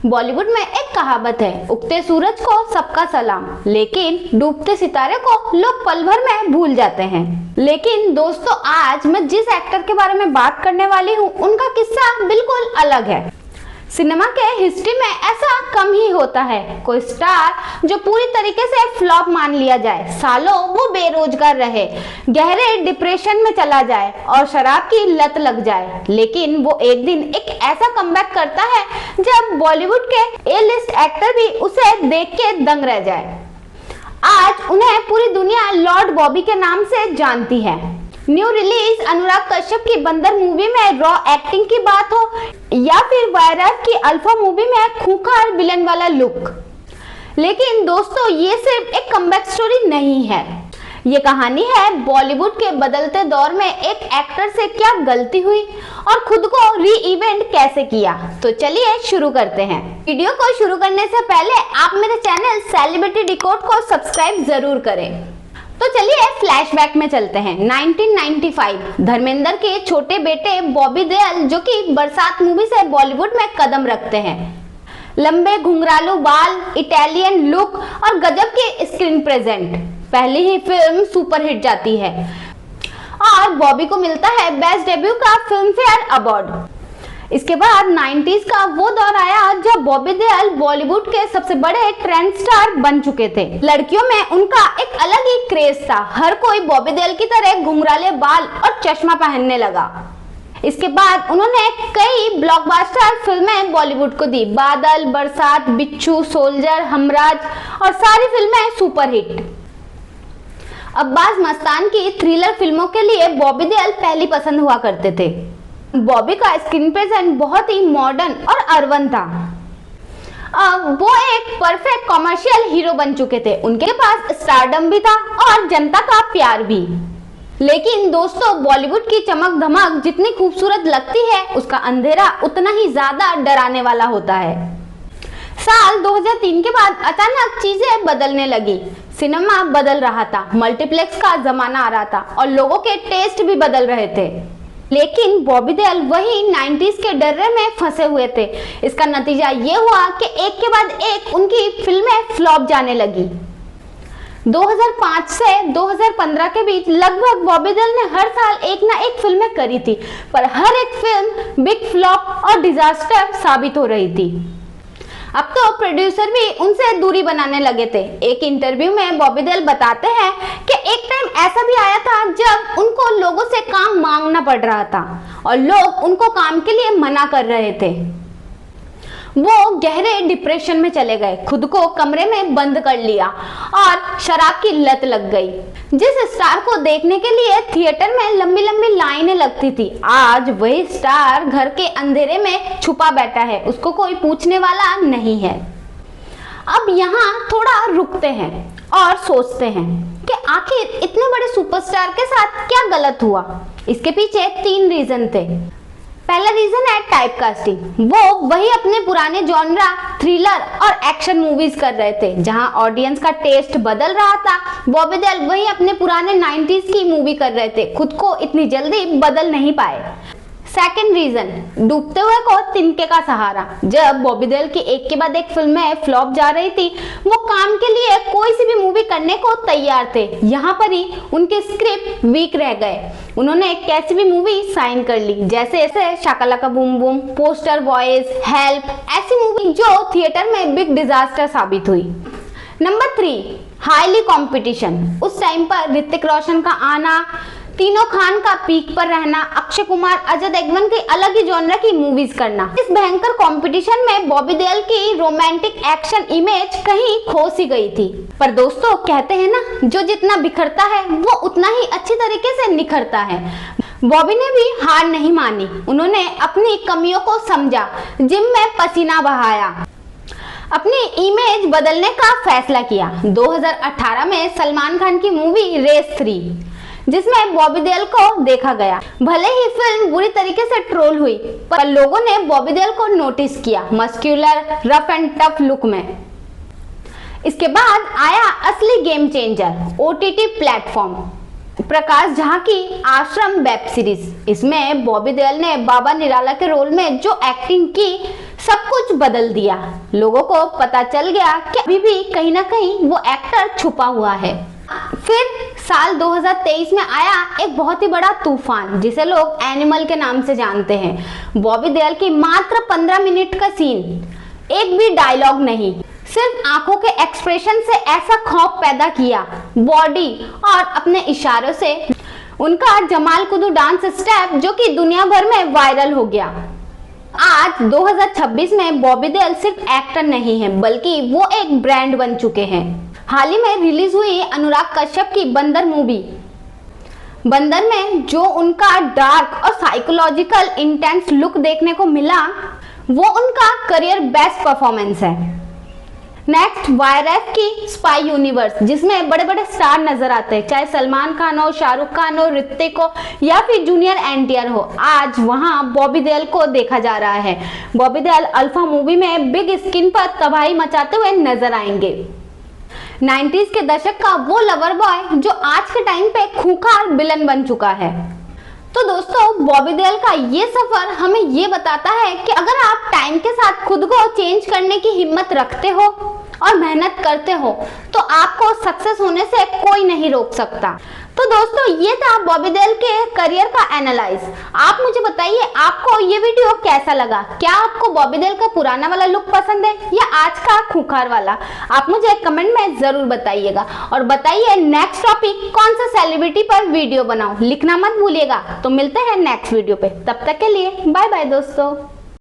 बॉलीवुड में एक कहावत है, उगते सूरज को सबका सलाम, लेकिन डूबते सितारे को लोग पल भर में भूल जाते हैं। लेकिन दोस्तों, आज मैं जिस एक्टर के बारे में बात करने वाली हूँ, उनका किस्सा बिल्कुल अलग है। सिनेमा के हिस्ट्री में ऐसा कम ही होता है, कोई स्टार जो पूरी तरीके से फ्लॉप मान लिया जाए, सालों वो बेरोजगार रहे, गहरे डिप्रेशन में चला जाए और शराब की लत लग जाए, लेकिन वो एक दिन एक ऐसा कमबैक करता है जब बॉलीवुड के ए लिस्ट एक्टर भी उसे देख के दंग रह जाए। आज उन्हें पूरी दुनिया लॉर्ड बॉबी के नाम से जानती है। न्यू रिलीज अनुराग कश्यप की बंदर मूवी में रॉ एक्टिंग की बात हो या फिर वायरस की अल्फा मूवी में खूंखार विलन वाला लुक, लेकिन दोस्तों ये सिर्फ एक कमबैक स्टोरी नहीं है। ये कहानी है बॉलीवुड के बदलते दौर में एक एक्टर से क्या गलती हुई और खुद को री-इवेंट कैसे किया। तो चलिए शुरू करते हैं। वीडियो को शुरू करने से पहले आप मेरे चैनल सेलिब्रिटी डिकोड को सब्सक्राइब जरूर करें। तो चलिए फ्लैशबैक में चलते हैं। 1995 धर्मेंद्र के छोटे बेटे बॉबी देओल, जो कि बरसात मूवी से बॉलीवुड में कदम रखते हैं। लंबे घुंघरालू बाल, इटालियन लुक और गजब की स्क्रीन प्रेजेंट, पहली ही फिल्म सुपरहिट जाती है और बॉबी को मिलता है बेस्ट डेब्यू का फिल्म फेयर अवार्ड। इसके बाद 90s का वो दौर आया जब बॉबी देओल बॉलीवुड के सबसे बड़े ट्रेंड स्टार बन चुके थे। लड़कियों में उनका एक अलग ही क्रेज था, हर कोई बॉबी देओल की तरह घुंघराले बाल और चश्मा पहनने लगा। इसके बाद उन्होंने कई ब्लॉकबस्टर फिल्में बॉलीवुड को दी, बादल, बरसात, बिच्छू, सोल्जर, हमराज और सारी फिल्में सुपरहिट। अब्बास मस्तान की थ्रिलर फिल्मों के लिए बॉबी देओल पहली पसंद हुआ करते थे। बॉबी का स्क्रीन प्रेजेंस बहुत ही मॉडर्न और अर्बन था। अब वो एक परफेक्ट कमर्शियल हीरो बन चुके थे। उनके पास स्टारडम भी था और जनता का प्यार भी। लेकिन दोस्तों, बॉलीवुड की चमक धमक जितनी खूबसूरत लगती है, उसका अंधेरा उतना ही ज्यादा डराने वाला होता है। साल 2003 के बाद अचानक चीजें बदलने लगी। सिनेमा बदल रहा था, मल्टीप्लेक्स का जमाना आ रहा था और लोगों के टेस्ट भी बदल रहे थे। लेकिन बॉबी देओल वही 90s के डर्रे में फंसे हुए थे। इसका नतीजा ये हुआ कि एक के बाद एक उनकी फिल्में फ्लॉप जाने लगी। 2005 से 2015 के बीच लगभग बॉबी देओल ने हर साल एक ना एक फिल्में करी थी, पर हर एक फिल्म बिग फ्लॉप और डिजास्टर साबित हो रही थी। अब तो प्रोड्यूसर भी उनसे दूरी बनाने लगे थे। एक इंटरव्यू में बॉबी देओल बताते हैं कि एक टाइम ऐसा भी आया था जब उनको लोगों से काम मांगना पड़ रहा था और लोग उनको काम के लिए मना कर रहे थे। वो गहरे डिप्रेशन में चले गए, खुद को कमरे में बंद कर लिया और शराब की लत लग गई। जिस स्टार को देखने के लिए थिएटर में लंबी लंबी लाइनें लगती थी, आज वही स्टार घर के अंधेरे में छुपा बैठा है, उसको कोई पूछने वाला नहीं है। अब यहाँ थोड़ा रुकते हैं और सोचते हैं कि आखिर इतने बड़े सुपरस्टार के साथ क्या गलत हुआ। इसके पीछे 3 रीजन थे। पहला रीजन है टाइप कास्टिंग। वो वही अपने पुराने जॉनरा थ्रिलर और एक्शन मूवीज कर रहे थे। जहां ऑडियंस का टेस्ट बदल रहा था, बॉबी देओल वही अपने पुराने 90s की मूवी कर रहे थे, खुद को इतनी जल्दी बदल नहीं पाए। सेकेंड रीजन, डूबते हुए को तिनके का सहारा। जब बॉबी देओल की एक के बाद एक फिल्में फ्लॉप जा रही थी, वो काम के लिए कोई सी भी मूवी करने को तैयार थे। यहाँ पर ही उनके स्क्रिप्ट वीक रह गए। उन्होंने कैसी भी मूवी साइन कर ली, जैसे Shaka Laka Boom Boom, poster boys, help, ऐसी मूवी जो थिएटर में बिग डिजास्टर साबित हुई। Number 3, highly competition. उस टाइम पर ऋतिक रोशन का आना, तीनों खान का पीक पर रहना, अक्षय कुमार, अजय देवगन की अलग ही जॉनरा की मूवीज करना, इस भयंकर कंपटीशन में बॉबी देओल की रोमांटिक एक्शन इमेज कहीं खो सी गई थी। पर दोस्तों, कहते हैं ना, जो जितना बिखरता है वो उतना ही अच्छी तरीके से निखरता है। बॉबी ने भी हार नहीं मानी। उन्होंने अपनी कमियों को समझा, जिम में पसीना बहाया, अपनी इमेज बदलने का फैसला किया। 2018 में सलमान खान की मूवी रेस 3, जिसमें बॉबी देओल को देखा गया। भले ही फिल्म बुरी तरीके से ट्रोल हुई, पर लोगों ने बॉबी देओल को नोटिस किया muscular, rough and tough look में। इसके बाद आया असली game changer, OTT platform. Prakash Jha की आश्रम वेब सीरीज। इसमें बॉबी देओल ने बाबा निराला के रोल में जो एक्टिंग की, सब कुछ बदल दिया। लोगों को पता चल गया कि अभी भी कहीं ना कहीं वो एक्टर छुपा हुआ है। फिर साल 2023 में आया एक बहुत ही बड़ा तूफान, जिसे लोग एनिमल के नाम से जानते हैं। बॉबी देओल की मात्र 15 मिनट का सीन, एक भी डायलॉग नहीं, सिर्फ आंखों के एक्सप्रेशन से ऐसा खौफ पैदा किया, बॉडी और अपने इशारों से उनका जमाल कुदू डांस स्टेप जो कि दुनिया भर में वायरल हो गया। आज 2026 में बॉबी देओल सिर्फ एक्टर नहीं है, बल्कि वो एक ब्रांड बन चुके हैं। हाल ही में रिलीज हुई अनुराग कश्यप की बंदर मूवी, बंदर में जो उनका डार्क और साइकोलॉजिकल इंटेंस लुक देखने को मिला, वो उनका करियर बेस्ट परफॉर्मेंस है। नेक्स्ट वायरस की स्पाई यूनिवर्स, जिसमें बड़े बड़े स्टार नजर आते हैं, चाहे सलमान खान हो, शाहरुख खान हो, ऋतिक हो या फिर जूनियर एनटीआर हो। आज वहां बॉबी देओल को देखा जा रहा है। बॉबी देओल अल्फा मूवी में बिग स्क्रीन पर तबाही मचाते हुए नजर आएंगे। 90s के दशक का वो लवर बॉय जो आज के टाइम पे खूंखार विलन बन चुका है। तो दोस्तों, बॉबी देओल का ये सफर हमें ये बताता है कि अगर आप टाइम के साथ खुद को चेंज करने की हिम्मत रखते हो और मेहनत करते हो, तो आपको सक्सेस होने से कोई नहीं रोक सकता। तो दोस्तों, ये था बॉबी देओल के करियर का एनालाइज। आप मुझे बताइए, आपको ये वीडियो कैसा लगा? क्या आपको बॉबी देओल का पुराना वाला लुक पसंद है या आज का खूंखार वाला? आप मुझे कमेंट में जरूर बताइएगा। और बताइए नेक्स्ट टॉपिक कौन सा सेलिब्रिटी पर वीडियो बनाऊं, लिखना मत भूलिएगा। तो मिलते हैं नेक्स्ट वीडियो पे, तब तक के लिए बाय बाय दोस्तों।